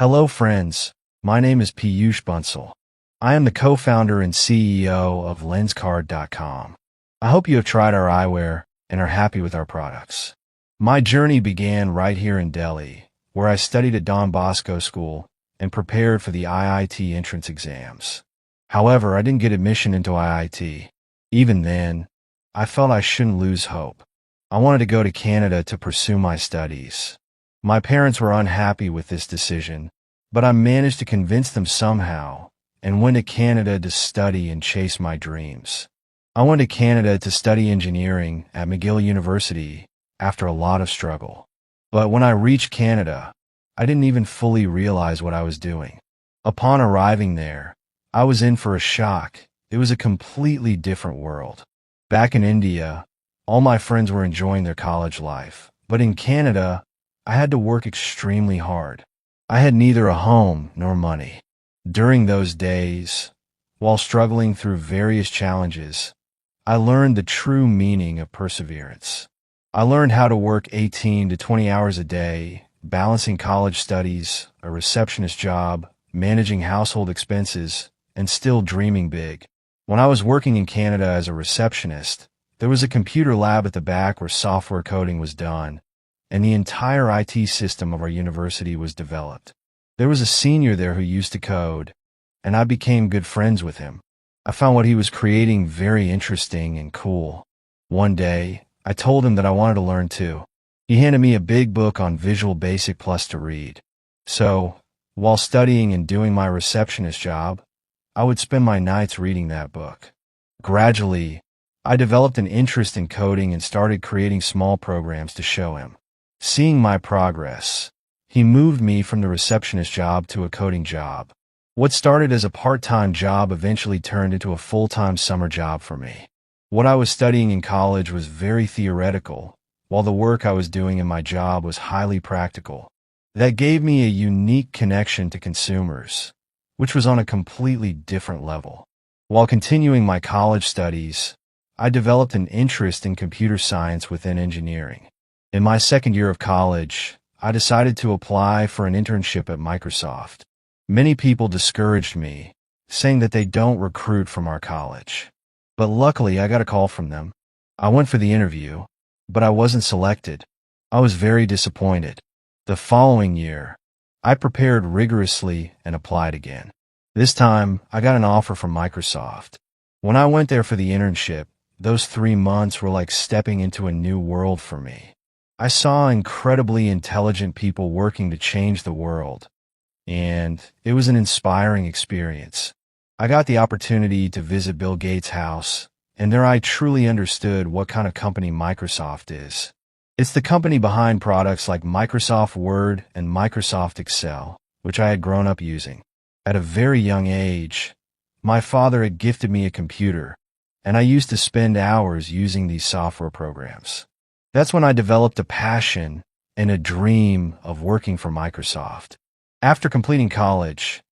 Hello friends, my name is Peyush Bansal. I am the co-founder and CEO of Lenskart.com. I hope you have tried our eyewear and are happy with our products. My journey began right here in Delhi, where I studied at Don Bosco School and prepared for the IIT entrance exams. However, I didn't get admission into IIT. Even then, I felt I shouldn't lose hope. I wanted to go to Canada to pursue my studies. My parents were unhappy with this decision, but I managed to convince them somehow and went to Canada to study and chase my dreams. I went to Canada to study engineering at McGill University after a lot of struggle. But when I reached Canada, I didn't even fully realize what I was doing. Upon arriving there, I was in for a shock. It was a completely different world. Back in India, all my friends were enjoying their college life, but in Canada, I had to work extremely hard. I had neither a home nor money. During those days, while struggling through various challenges, I learned the true meaning of perseverance. I learned how to work 18 to 20 hours a day, balancing college studies, a receptionist job, managing household expenses, and still dreaming big. When I was working in Canada as a receptionist, there was a computer lab at the back where software coding was done, and the entire IT system of our university was developed. There was a senior there who used to code, and I became good friends with him. I found what he was creating very interesting and cool. One day, I told him that I wanted to learn too. He handed me a big book on Visual Basic Plus to read. So, while studying and doing my receptionist job, I would spend my nights reading that book. Gradually, I developed an interest in coding and started creating small programs to show him. Seeing my progress, he moved me from the receptionist job to a coding job. What started as a part-time job eventually turned into a full-time summer job for me. What I was studying in college was very theoretical, while the work I was doing in my job was highly practical. That gave me a unique connection to consumers, which was on a completely different level. While continuing my college studies, I developed an interest in computer science within engineering. In my second year of college, I decided to apply for an internship at Microsoft. Many people discouraged me, saying that they don't recruit from our college. But luckily, I got a call from them. I went for the interview, but I wasn't selected. I was very disappointed. The following year, I prepared rigorously and applied again. This time, I got an offer from Microsoft. When I went there for the internship, those 3 months were like stepping into a new world for me. I saw incredibly intelligent people working to change the world, and it was an inspiring experience. I got the opportunity to visit Bill Gates' house, and there I truly understood what kind of company Microsoft is. It's the company behind products like Microsoft Word and Microsoft Excel, which I had grown up using. At a very young age, my father had gifted me a computer, and I used to spend hours using these software programs. That's when I developed a passion and a dream of working for Microsoft. After completing college,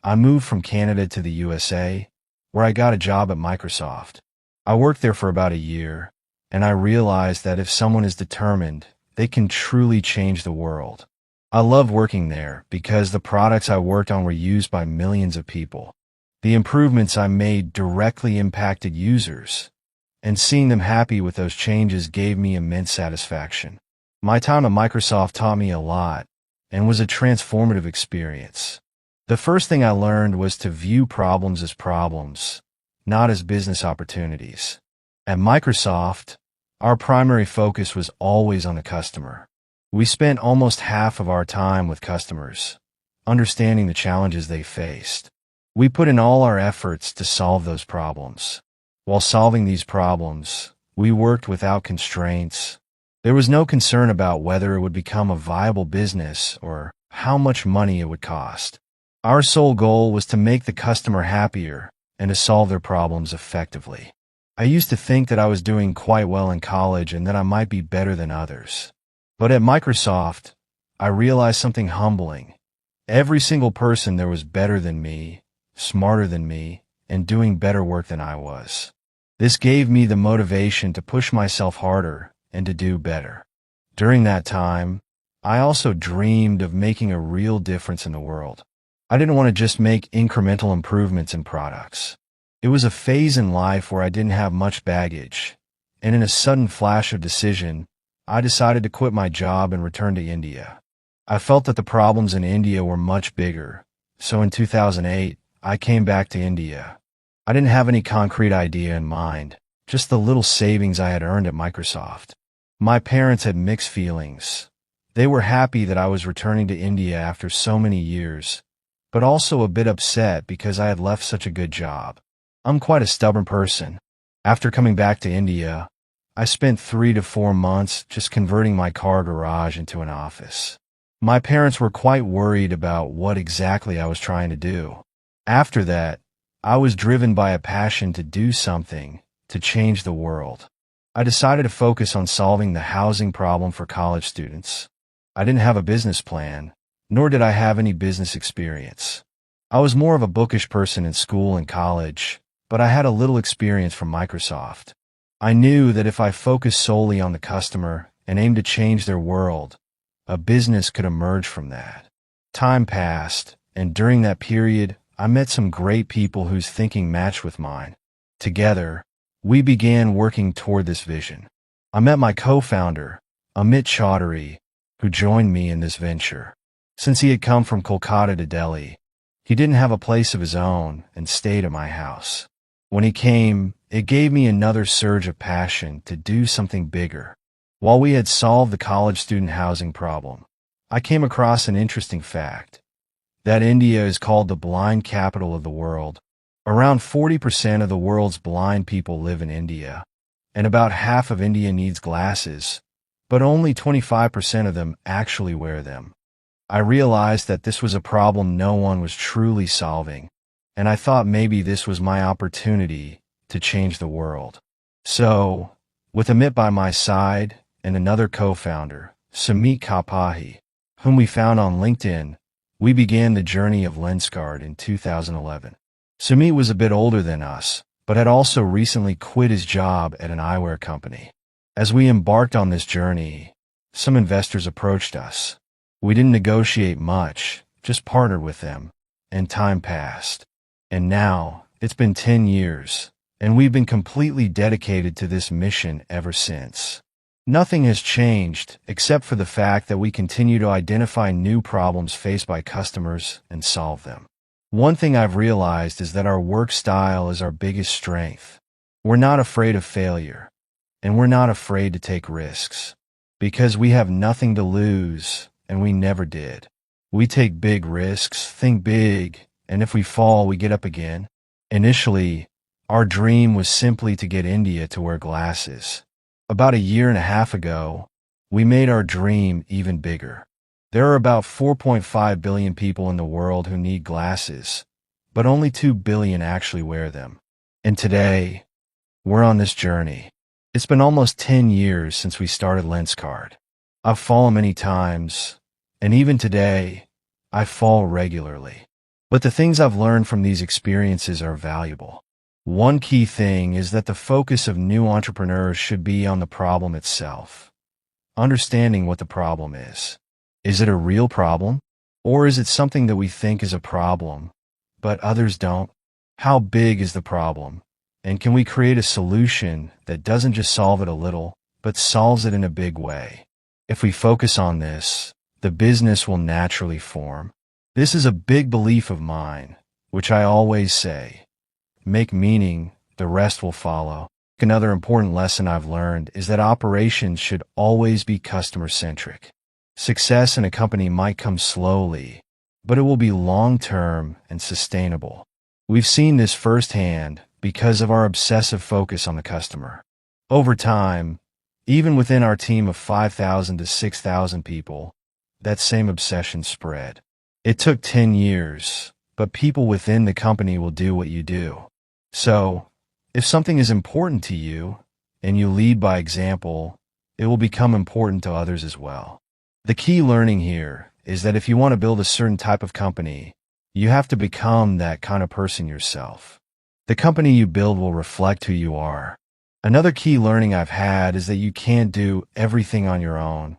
I moved from Canada to the USA, where I got a job at Microsoft. I worked there for about a year, and I realized that if someone is determined, they can truly change the world. I loved working there because the products I worked on were used by millions of people. The improvements I made directly impacted users, and seeing them happy with those changes gave me immense satisfaction. My time at Microsoft taught me a lot and was a transformative experience. The first thing I learned was to view problems as problems, not as business opportunities. At Microsoft, our primary focus was always on the customer. We spent almost half of our time with customers, understanding the challenges they faced. We put in all our efforts to solve those problems. While solving these problems, we worked without constraints. There was no concern about whether it would become a viable business or how much money it would cost. Our sole goal was to make the customer happier and to solve their problems effectively. I used to think that I was doing quite well in college and that I might be better than others. But at Microsoft, I realized something humbling. Every single person there was better than me, smarter than me, and doing better work than I was. This gave me the motivation to push myself harder and to do better. During that time, I also dreamed of making a real difference in the world. I didn't want to just make incremental improvements in products. It was a phase in life where I didn't have much baggage, and in a sudden flash of decision, I decided to quit my job and return to India. I felt that the problems in India were much bigger, so in 2008, I came back to India. I didn't have any concrete idea in mind, just the little savings I had earned at Microsoft. My parents had mixed feelings. They were happy that I was returning to India after so many years, but also a bit upset because I had left such a good job. I'm quite a stubborn person. After coming back to India, I spent 3 to 4 months just converting my car garage into an office. My parents were quite worried about what exactly I was trying to do. After that, I was driven by a passion to do something to change the world. I decided to focus on solving the housing problem for college students. I didn't have a business plan, nor did I have any business experience. I was more of a bookish person in school and college, but I had a little experience from Microsoft. I knew that if I focused solely on the customer and aimed to change their world, a business could emerge from that. Time passed, and during that period, I met some great people whose thinking matched with mine. Together, we began working toward this vision. I met my co-founder, Amit Chaudhary, who joined me in this venture. Since he had come from Kolkata to Delhi, he didn't have a place of his own and stayed at my house. When he came, it gave me another surge of passion to do something bigger. While we had solved the college student housing problem, I came across an interesting fact: that India is called the blind capital of the world. Around 40% of the world's blind people live in India, and about half of India needs glasses, but only 25% of them actually wear them. I realized that this was a problem no one was truly solving, and I thought maybe this was my opportunity to change the world. So, with Amit by my side and another co-founder, Sumit Kapahi, whom we found on LinkedIn, we began the journey of Lenskart in 2011. Sumit was a bit older than us, but had also recently quit his job at an eyewear company. As we embarked on this journey, some investors approached us. We didn't negotiate much, just partnered with them, and time passed. And now, it's been 10 years, and we've been completely dedicated to this mission ever since. Nothing has changed, except for the fact that we continue to identify new problems faced by customers and solve them. One thing I've realized is that our work style is our biggest strength. We're not afraid of failure, and we're not afraid to take risks, because we have nothing to lose, and we never did. We take big risks, think big, and if we fall, we get up again. Initially, our dream was simply to get India to wear glasses. About a year and a half ago, we made our dream even bigger. There are about 4.5 billion people in the world who need glasses, but only 2 billion actually wear them. And today, we're on this journey. It's been almost 10 years since we started Lenskart. I've fallen many times, and even today, I fall regularly. But the things I've learned from these experiences are valuable. One key thing is that the focus of new entrepreneurs should be on the problem itself. Understanding what the problem is. Is it a real problem? Or is it something that we think is a problem, but others don't? How big is the problem? And can we create a solution that doesn't just solve it a little, but solves it in a big way? If we focus on this, the business will naturally form. This is a big belief of mine, which I always say: make meaning, the rest will follow. Another important lesson I've learned is that operations should always be customer-centric. Success in a company might come slowly, but it will be long-term and sustainable. We've seen this firsthand because of our obsessive focus on the customer. Over time, even within our team of 5,000 to 6,000 people, that same obsession spread. It took 10 years, but people within the company will do what you do. So, if something is important to you, and you lead by example, it will become important to others as well. The key learning here is that if you want to build a certain type of company, you have to become that kind of person yourself. The company you build will reflect who you are. Another key learning I've had is that you can't do everything on your own.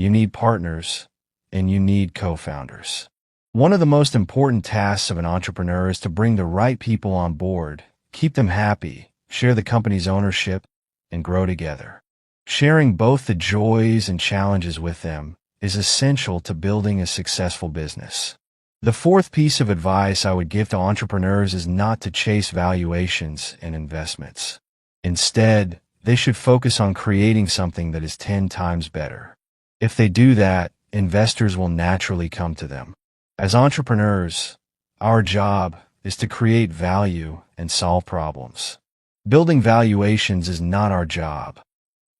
you need partners, and you need co-founders. One of the most important tasks of an entrepreneur is to bring the right people on board, keep them happy, share the company's ownership, and grow together. Sharing both the joys and challenges with them is essential to building a successful business. The fourth piece of advice I would give to entrepreneurs is not to chase valuations and investments. Instead, they should focus on creating something that is 10 times better. If they do that, investors will naturally come to them. As entrepreneurs, our job is to create value and solve problems. Building valuations is not our job.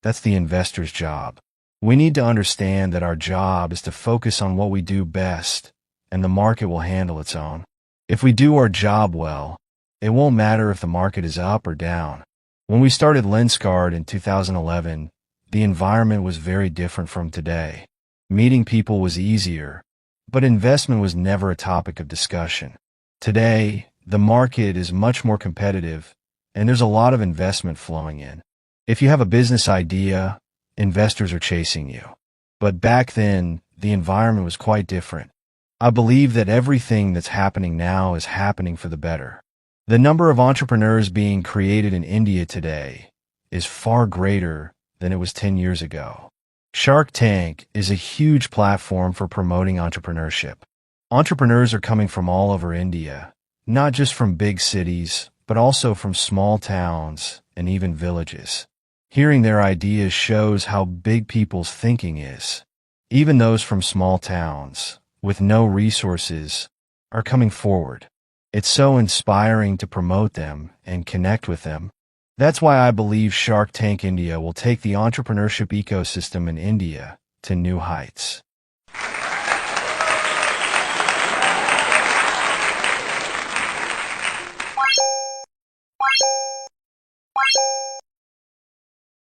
That's the investor's job. We need to understand that our job is to focus on what we do best, and the market will handle its own. If we do our job well, it won't matter if the market is up or down. When we started Lenskart in 2011, the environment was very different from today. Meeting people was easier, but investment was never a topic of discussion. Today, the market is much more competitive, and there's a lot of investment flowing in. If you have a business idea, investors are chasing you. But back then, the environment was quite different. I believe that everything that's happening now is happening for the better. The number of entrepreneurs being created in India today is far greater than it was 10 years ago. Shark Tank is a huge platform for promoting entrepreneurship. Entrepreneurs are coming from all over India, not just from big cities, but also from small towns and even villages. Hearing their ideas shows how big people's thinking is. Even those from small towns, with no resources, are coming forward. It's so inspiring to promote them and connect with them. That's why I believe Shark Tank India will take the entrepreneurship ecosystem in India to new heights.